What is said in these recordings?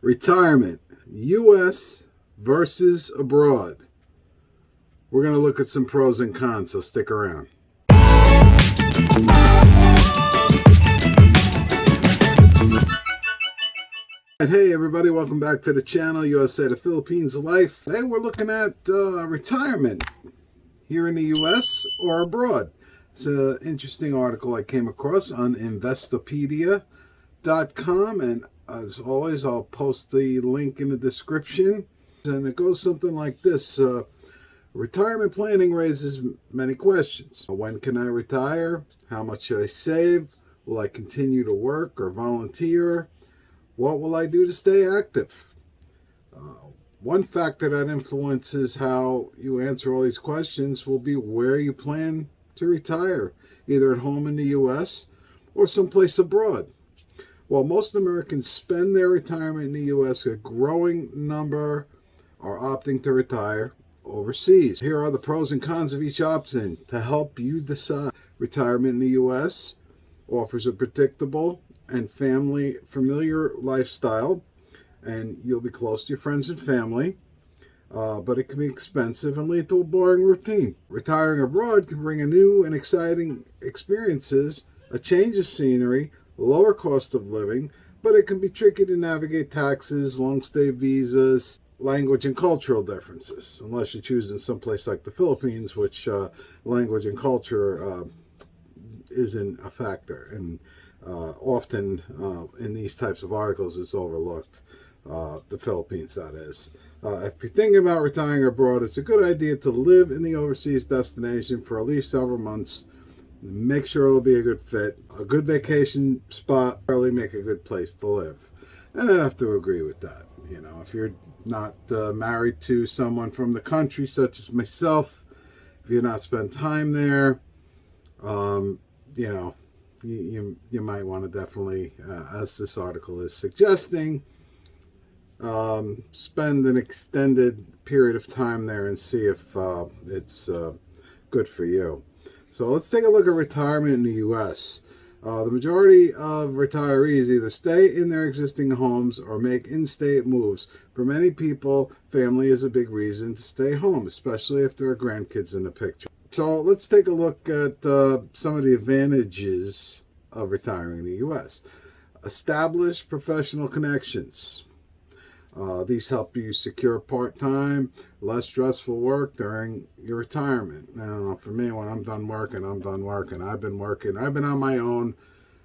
Retirement, U.S. versus abroad. We're going to look at some pros and cons, so stick around. Hey everybody, welcome back to the channel, USA to Philippines Life. Today we're looking at retirement here in the U.S. or abroad. It's an interesting article I came across on Investopedia.com, and as always I'll post the link in the description. And it goes something like this. Retirement planning raises many questions. When can I retire? How much should I save? Will I continue to work or volunteer? What will I do to stay active? One factor that influences how you answer all these questions will be where you plan to retire, either at home in the U.S. or someplace abroad. While most Americans spend their retirement in the U.S., a growing number are opting to retire overseas. Here are the pros and cons of each option to help you decide. Retirement in the U.S. offers a predictable and familiar lifestyle, and you'll be close to your friends and family, but it can be expensive and lead to a boring routine. Retiring abroad can bring a new and exciting experiences, a change of scenery, lower cost of living, but it can be tricky to navigate taxes, long stay visas, language and cultural differences, unless you're choosing someplace like the Philippines, which language and culture isn't a factor, and often in these types of articles it's overlooked. The Philippines, that is. If you're thinking about retiring abroad, it's a good idea to live in the overseas destination for at least several months. Make sure it'll be a good fit. A good vacation spot really make a good place to live. And I have to agree with that. You know, if you're not married to someone from the country, such as myself, if you're not spend time there, you know, you might want to definitely, as this article is suggesting, spend an extended period of time there and see if it's good for you. So let's take a look at retirement in the U.S. The majority of retirees either stay in their existing homes or make in-state moves. For many people, family is a big reason to stay home, especially if there are grandkids in the picture. So let's take a look at some of the advantages of retiring in the U.S. Establish professional connections. These help you secure part-time, less stressful work during your retirement. Now, for me, when I'm done working, I'm done working. I've been on my own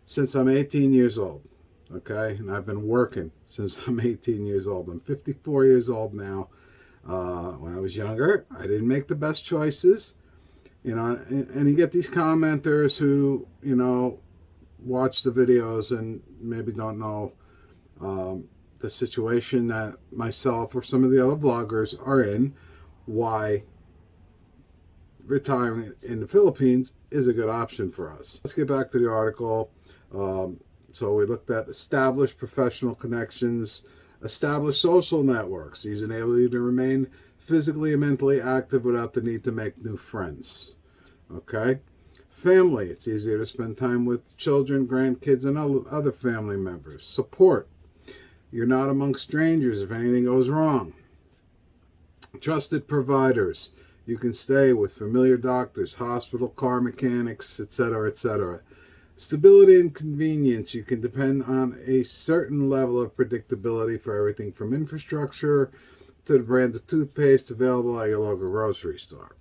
since I'm 18 years old, okay? And I've been working since I'm 18 years old. I'm 54 years old now. When I was younger, I didn't make the best choices. You know, and you get these commenters who, you know, watch the videos and maybe don't know the situation that myself or some of the other vloggers are in, why retiring in the Philippines is a good option for us. Let's get back to the article. So we looked at establish professional connections, establish social networks. These enable you to remain physically and mentally active without the need to make new friends. Okay? Family. It's easier to spend time with children, grandkids, and other family members. Support. You're not among strangers if anything goes wrong. Trusted providers. You can stay with familiar doctors, hospital, car mechanics, etc., etc. Stability and convenience. You can depend on a certain level of predictability for everything from infrastructure to the brand of toothpaste available at your local grocery store.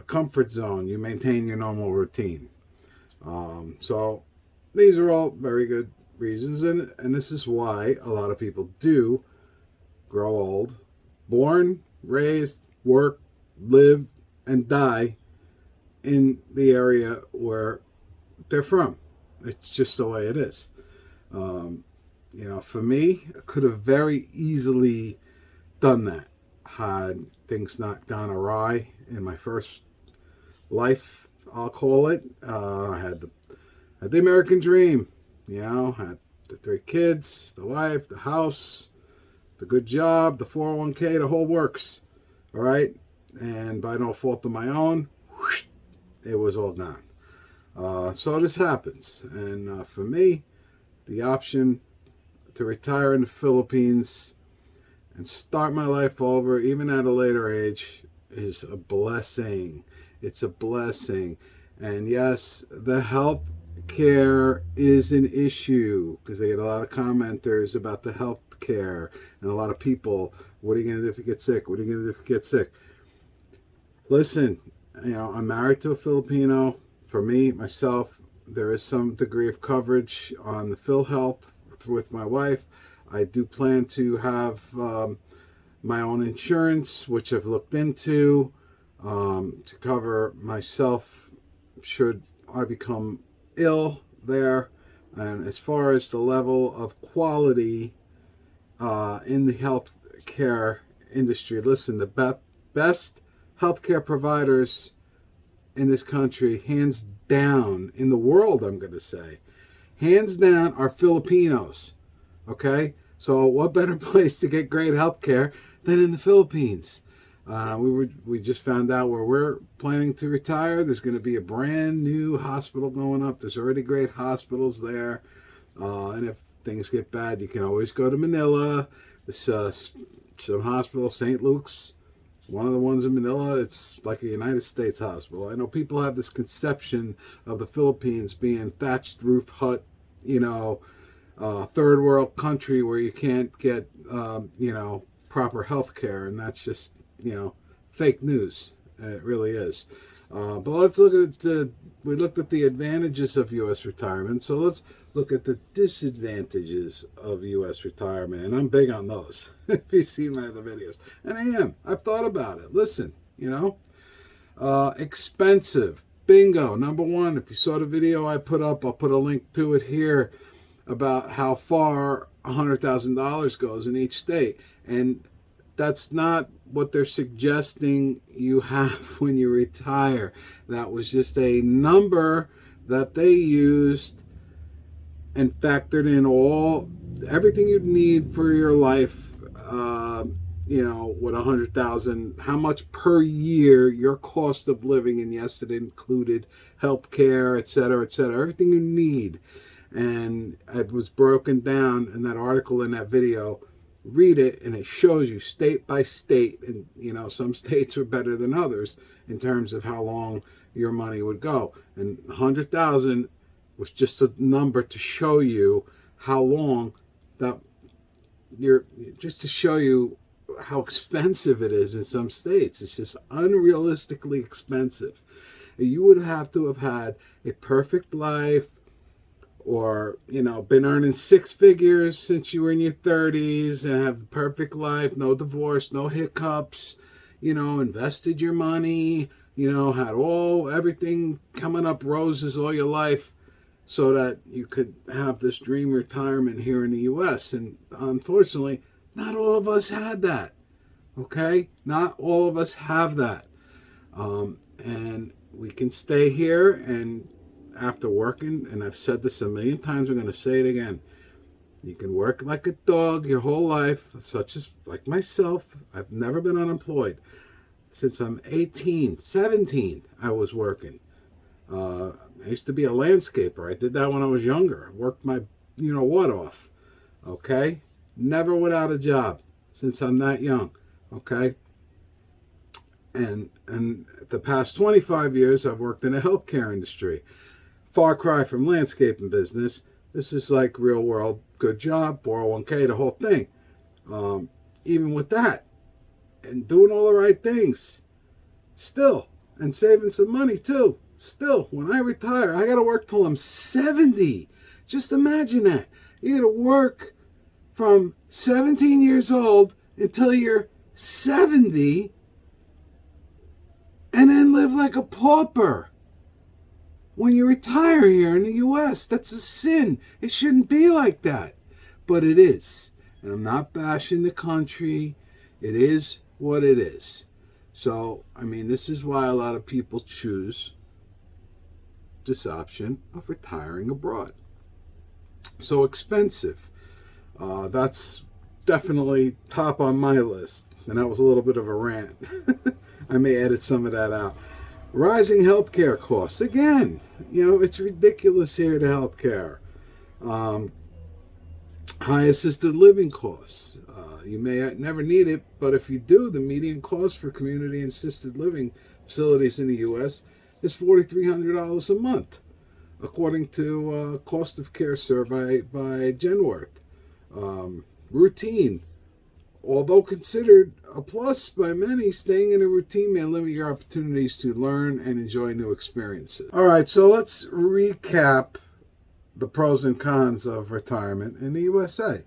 Comfort zone. You maintain your normal routine. So these are all very good reasons, and this is why a lot of people do grow old, born, raised, work, live, and die in the area where they're from. It's just the way it is. You know, for me, I could have very easily done that had things not gone awry in my first life, I'll call it. I had the American dream. You know, had the 3 kids, the wife, the house, the good job, the 401k, the whole works. All right? And by no fault of my own, it was all gone. So this happens. And for me, the option to retire in the Philippines and start my life over, even at a later age, is a blessing. It's a blessing. And yes, the health care is an issue because I get a lot of commenters about the health care and a lot of people, what are you going to do if you get sick? What are you going to do if you get sick? Listen, I'm married to a Filipino. For me, myself, there is some degree of coverage on the PhilHealth with my wife. I do plan to have my own insurance, which I've looked into, to cover myself should I become ill there. And as far as the level of quality in the health care industry, listen, the best healthcare providers in this country, hands down, in the world, I'm going to say, hands down, are Filipinos. Okay? So what better place to get great healthcare than in the Philippines? We just found out where we're planning to retire. There's going to be a brand new hospital going up. There's already great hospitals there. And if things get bad, you can always go to Manila. This some hospital, St. Luke's, one of the ones in Manila. It's like a United States hospital. I know people have this conception of the Philippines being thatched roof hut, third world country where you can't get, proper health care. And that's just, fake news. It really is. But let's look at we looked at the advantages of U.S. retirement. So let's look at the disadvantages of U.S. retirement. And I'm big on those, if you've seen my other videos. And I am. I've thought about it. Listen, expensive. Bingo. Number one, if you saw the video I put up, I'll put a link to it here about how far $100,000 goes in each state. And that's not what they're suggesting you have when you retire. That was just a number that they used and factored in everything you'd need for your life. With $100,000, how much per year your cost of living, and yes, it included health care, et cetera, everything you need. And it was broken down in that article, in that video. Read it, and it shows you state by state, and some states are better than others in terms of how long your money would go. And 100,000 was just a number to show you how long just to show you how expensive it is in some states. It's just unrealistically expensive. You would have to have had a perfect life, or been earning six figures since you were in your 30s and have a perfect life, no divorce, no hiccups, invested your money, had everything coming up roses all your life, so that you could have this dream retirement here in the U.S. And unfortunately, not all of us had that. Okay? Not all of us have that. And we can stay here, and after working, and I've said this a million times, I'm going to say it again. You can work like a dog your whole life, such as like myself. I've never been unemployed. Since I'm 17, I was working. I used to be a landscaper. I did that when I was younger. I worked my what off. Okay? Never without a job since I'm that young. Okay? And the past 25 years, I've worked in the healthcare industry. Far cry from landscaping business. This is like real world, good job, 401k, the whole thing. Even with that, and doing all the right things, still, and saving some money too. Still, when I retire, I got to work till I'm 70. Just imagine that. You got to work from 17 years old until you're 70, and then live like a pauper. When you retire here in the U.S., that's a sin. It shouldn't be like that. But it is. And I'm not bashing the country. It is what it is. So, this is why a lot of people choose this option of retiring abroad. So expensive. That's definitely top on my list. And that was a little bit of a rant. I may edit some of that out. Rising healthcare costs. Again, it's ridiculous here, the healthcare. High assisted living costs. You may never need it, but if you do, the median cost for community assisted living facilities in the U.S. is $4,300 a month, according to cost of care survey by Genworth. Routine. Although considered a plus by many, staying in a routine may limit your opportunities to learn and enjoy new experiences. All right, so let's recap the pros and cons of retirement in the USA.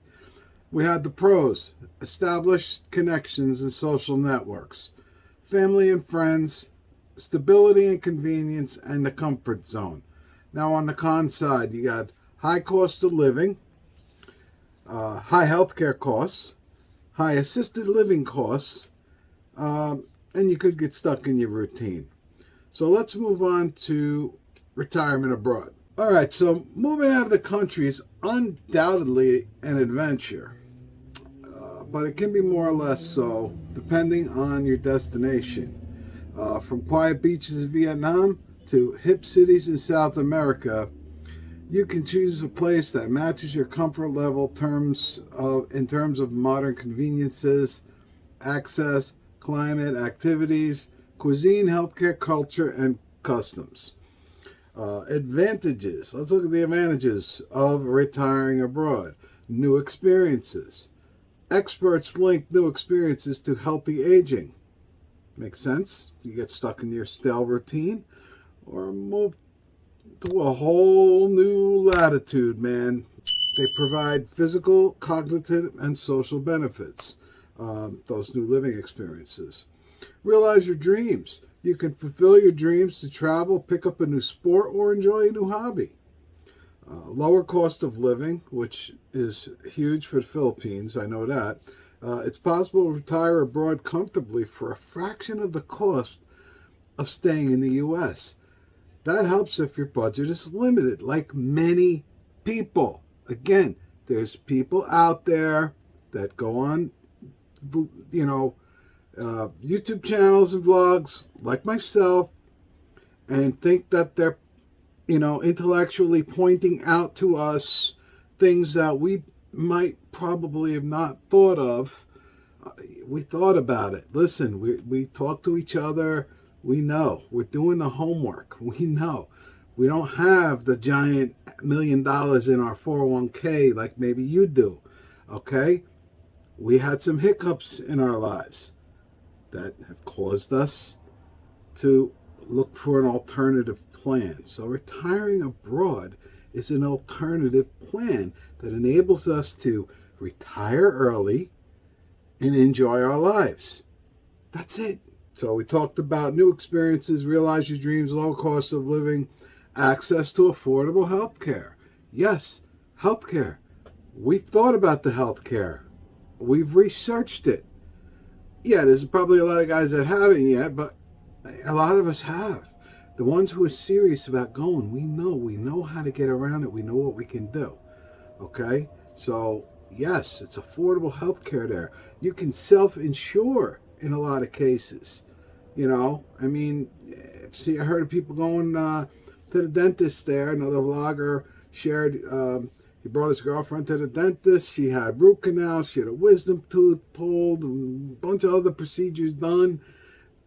We had the pros: established connections and social networks, family and friends, stability and convenience, and the comfort zone. Now, on the con side, you got high cost of living, high healthcare costs, high assisted living costs, and you could get stuck in your routine. So let's move on to retirement abroad. All right, so moving out of the country is undoubtedly an adventure, but it can be more or less so depending on your destination. From quiet beaches in Vietnam to hip cities in South America, you can choose a place that matches your comfort level in terms of modern conveniences, access, climate, activities, cuisine, healthcare, culture, and customs. Advantages. Let's look at the advantages of retiring abroad. New experiences. Experts link new experiences to healthy aging. Makes sense? You get stuck in your stale routine or move to a whole new latitude, man. They provide physical, cognitive, and social benefits, those new living experiences. Realize your dreams. You can fulfill your dreams to travel, pick up a new sport, or enjoy a new hobby. Lower cost of living, which is huge for the Philippines, I know that. It's possible to retire abroad comfortably for a fraction of the cost of staying in the U.S. That helps if your budget is limited, like many people. Again, there's people out there that go on, YouTube channels and vlogs like myself and think that they're, intellectually pointing out to us things that we might probably have not thought of. We thought about it. Listen, we talk to each other. We know. We're doing the homework. We know. We don't have the giant $1 million in our 401k like maybe you do. Okay? We had some hiccups in our lives that have caused us to look for an alternative plan. So retiring abroad is an alternative plan that enables us to retire early and enjoy our lives. That's it. So we talked about new experiences, realize your dreams, low cost of living, access to affordable health care. Yes, health care. We've thought about the health care. We've researched it. Yeah, there's probably a lot of guys that haven't yet, but a lot of us have. The ones who are serious about going, we know how to get around it. We know what we can do. Okay? So, yes, it's affordable health care there. You can self-insure in a lot of cases. I heard of people going to the dentist there. Another vlogger shared, he brought his girlfriend to the dentist. She had root canal. She had a wisdom tooth pulled, and a bunch of other procedures done.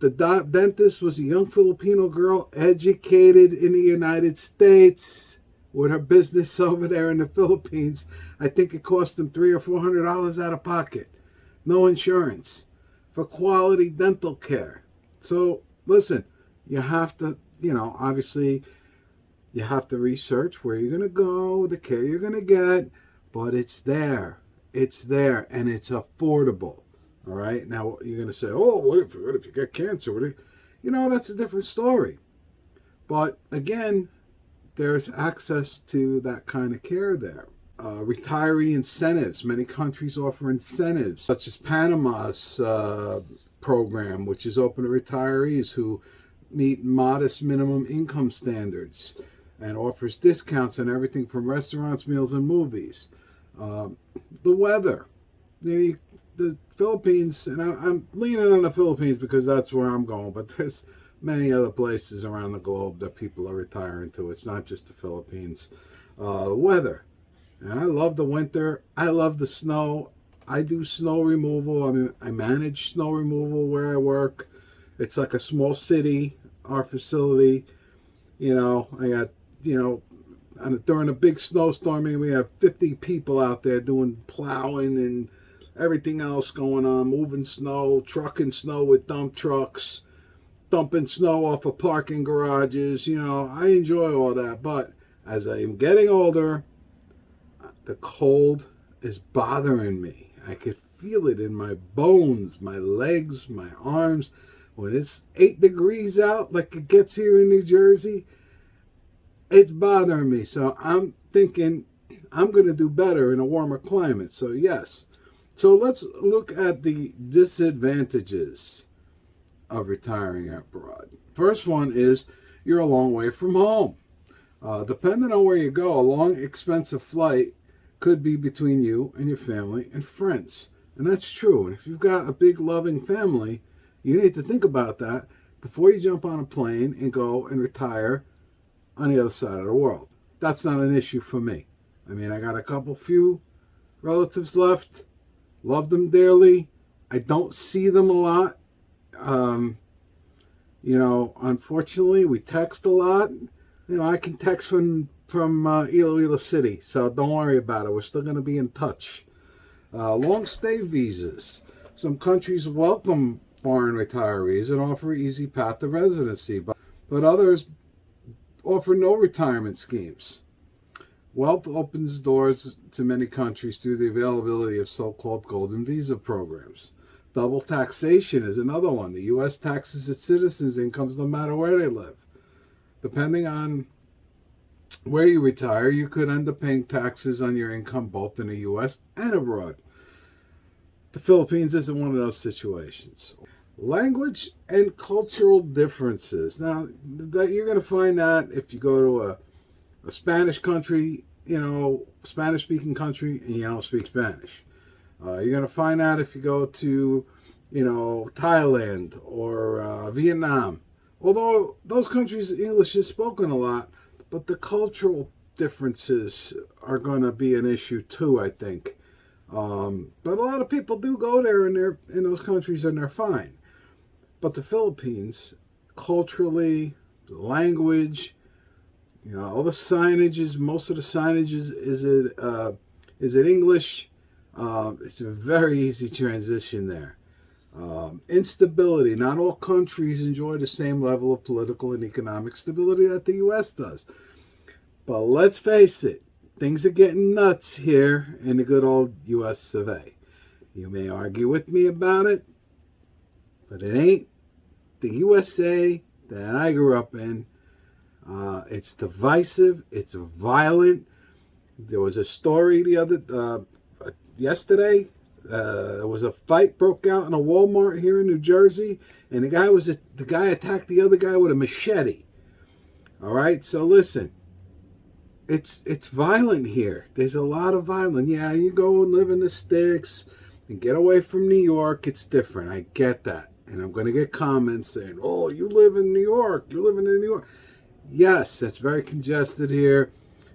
The dentist was a young Filipino girl, educated in the United States, with her business over there in the Philippines. I think it cost them $300 or $400 out of pocket. No insurance for quality dental care. So, listen, you have to, obviously, you have to research where you're going to go, the care you're going to get, but it's there. It's there, and it's affordable. All right? Now, you're going to say, oh, what if you get cancer? That's a different story. But, again, there's access to that kind of care there. Retiree incentives. Many countries offer incentives, such as Panama's program, which is open to retirees who meet modest minimum income standards and offers discounts on everything from restaurants, meals, and movies. The weather. The Philippines, and I'm leaning on the Philippines because that's where I'm going, but there's many other places around the globe that people are retiring to. It's not just the Philippines. Weather. And I love the winter. I love the snow. I do snow removal. I mean, I manage snow removal where I work. It's like a small city, our facility. I got, you know, and during a big snowstorm, we have 50 people out there doing plowing and everything else going on, moving snow, trucking snow with dump trucks, dumping snow off of parking garages. I enjoy all that. But as I am getting older, the cold is bothering me. I could feel it in my bones, my legs, my arms. When it's 8 degrees out, like it gets here in New Jersey, it's bothering me. So I'm thinking I'm going to do better in a warmer climate. So, yes. So let's look at the disadvantages of retiring abroad. First one is you're a long way from home. Depending on where you go, a long, expensive flight could be between you and your family and friends. And that's true. And if you've got a big, loving family, you need to think about that before you jump on a plane and go and retire on the other side of the world. That's not an issue for me. I mean, I got a few relatives left. Love them dearly. I don't see them a lot. Unfortunately, we text a lot. I can text from Iloilo City, so don't worry about it. We're still going to be in touch. Long stay visas. Some countries welcome foreign retirees and offer easy path to residency, but others offer no retirement schemes. Wealth opens doors to many countries through the availability of so-called golden visa programs. Double taxation is another one. The U.S. taxes its citizens' incomes no matter where they live. Depending on where you retire, you could end up paying taxes on your income both in the U.S. and abroad. The Philippines isn't one of those situations. Language and cultural differences. Now, that you're going to find that if you go to a Spanish country, Spanish-speaking country, and you don't speak Spanish. You're going to find out if you go to, Thailand or Vietnam. Although those countries, English is spoken a lot, but the cultural differences are going to be an issue too, I think. But a lot of people do go there and they're in those countries and they're fine. But the Philippines, culturally, the language, all the signages, most of the signage is it English. It's a very easy transition there. Instability. Not all countries enjoy the same level of political and economic stability that the U.S. does. But let's face it, things are getting nuts here in the good old U.S. of A. You may argue with me about it, but it ain't the USA that I grew up in. It's divisive. It's violent. There was a story yesterday. There was a fight broke out in a Walmart here in New Jersey, and the guy attacked the other guy with a machete. All right, so listen, it's violent here. There's a lot of violence. Yeah, you go and live in the sticks and get away from New York. It's different. I get that, and I'm going to get comments saying, "Oh, you live in New York. You're living in New York." Yes, it's very congested here.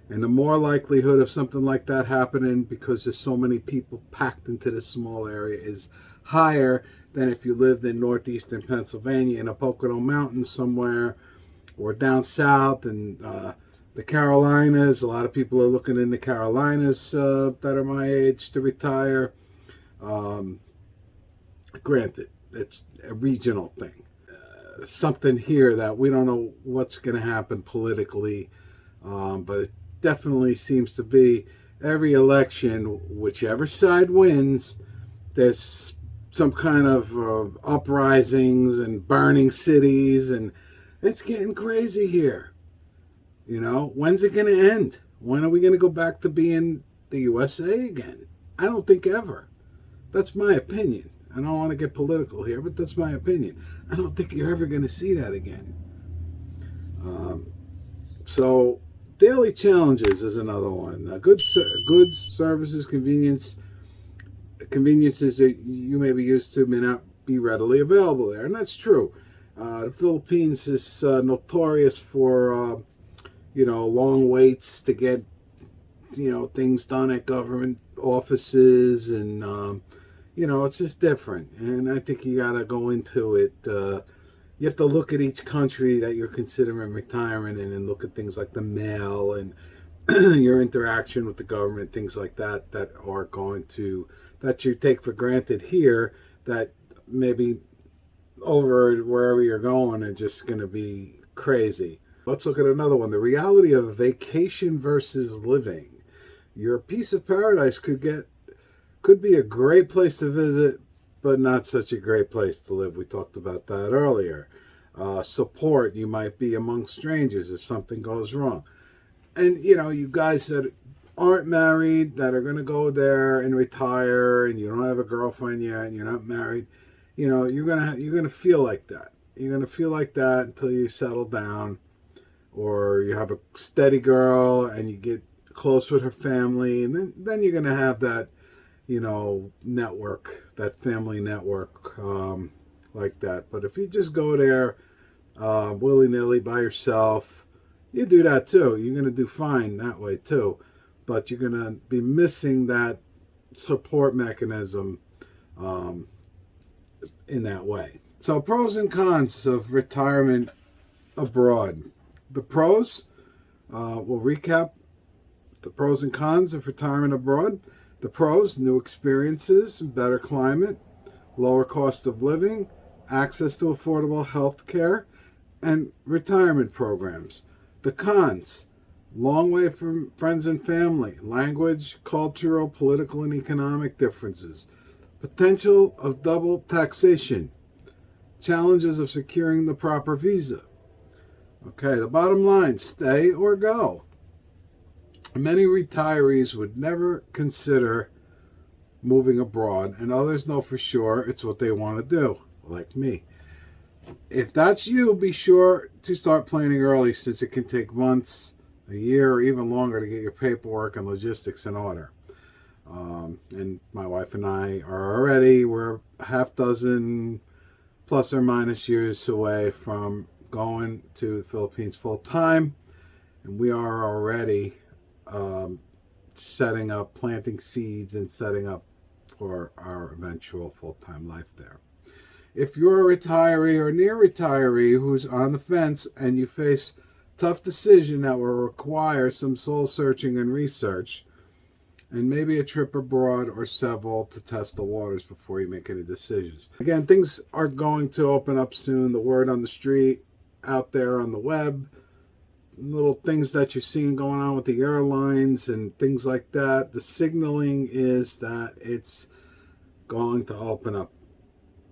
And the more likelihood of something like that happening because there's so many people packed into this small area is higher than if you lived in northeastern Pennsylvania in a Pocono Mountains somewhere or down south in the Carolinas. A lot of people are looking in the Carolinas that are my age to retire. Granted, it's a regional thing. Something here that we don't know what's going to happen politically, but it definitely seems to be every election, whichever side wins, there's some kind of uprisings and burning cities, and it's getting crazy here. When's it going to end? When are we going to go back to being the USA again? I don't think ever. That's my opinion. I don't want to get political here, but that's my opinion. I don't think you're ever going to see that again. So daily challenges is another one. Goods, services, conveniences that you may be used to may not be readily available there, and that's true. The Philippines is notorious for long waits to get things done at government offices, and it's just different. And I think you got to go into it. You have to look at each country that you're considering retirement in, and look at things like the mail and your interaction with the government, things like that are that you take for granted here, that maybe over wherever you're going are just going to be crazy. Let's look at another one. The reality of vacation versus living. Your piece of paradise could be a great place to visit, but not such a great place to live. We talked about that earlier. Support. You might be among strangers if something goes wrong. And, you guys that aren't married, that are going to go there and retire, and you don't have a girlfriend yet, and you're not married, you're going to feel like that. You're going to feel like that until you settle down, or you have a steady girl and you get close with her family, and then you're going to have that, network, that family network, like that. But if you just go there willy-nilly by yourself, you do that too. You're going to do fine that way too. But you're going to be missing that support mechanism in that way. So pros and cons of retirement abroad. The pros, we'll recap the pros and cons of retirement abroad. The pros: new experiences, better climate, lower cost of living, access to affordable health care, and retirement programs. The cons: long way from friends and family, language, cultural, political, and economic differences, potential of double taxation, challenges of securing the proper visa. Okay, the bottom line: stay or go. Many retirees would never consider moving abroad, and others know for sure it's what they want to do, like me. If that's you, be sure to start planning early, since it can take months, a year, or even longer to get your paperwork and logistics in order. And my wife and I we're a half dozen plus or minus years away from going to the Philippines full time, and we are already setting up, planting seeds and setting up for our eventual full-time life there. If you're a retiree or near retiree who's on the fence and you face tough decision that will require some soul searching and research, and maybe a trip abroad or several to test the waters before you make any decisions. Again, things are going to open up soon. The word on the street, out there on the web, little things that you're seeing going on with the airlines and things like that, the signaling is that it's going to open up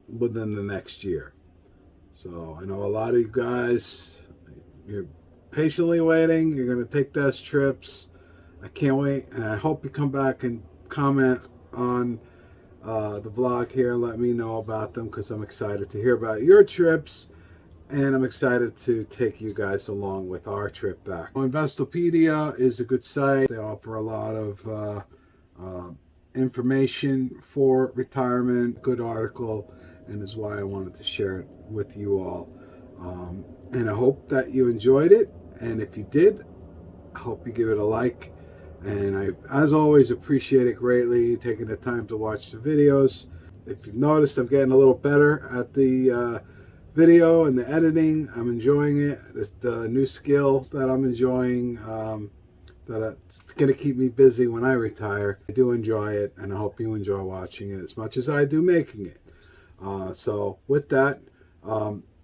within the next year. So I know a lot of you guys, you're patiently waiting. You're going to take those trips. I can't wait, and I hope you come back and comment on the vlog here. Let me know about them, because I'm excited to hear about your trips, and I'm excited to take you guys along with our trip back. Investopedia is a good site. They offer a lot of information for retirement, good article, and is why I wanted to share it with you all. And I hope that you enjoyed it, and if you did, I hope you give it a like. And I, as always, appreciate it greatly, taking the time to watch the videos. If you've noticed, I'm getting a little better at the video and the editing. I'm enjoying it. It's the new skill that I'm enjoying, that's going to keep me busy when I retire. I do enjoy it, and I hope you enjoy watching it as much as I do making it. So with that,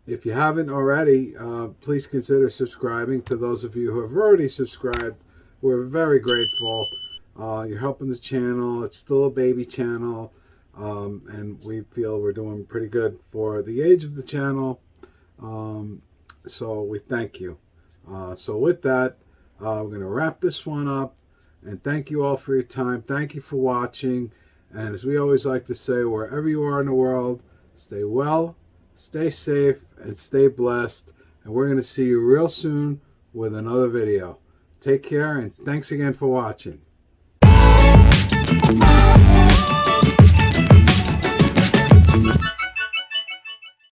if you haven't already, please consider subscribing. To those of you who have already subscribed, we're very grateful. You're helping the channel. It's still a baby channel, and we feel we're doing pretty good for the age of the channel. So we thank you. So with that, we're going to wrap this one up, and thank you all for your time. Thank you for watching. And as we always like to say, wherever you are in the world, stay well, stay safe, and stay blessed. And we're going to see you real soon with another video. Take care, and thanks again for watching.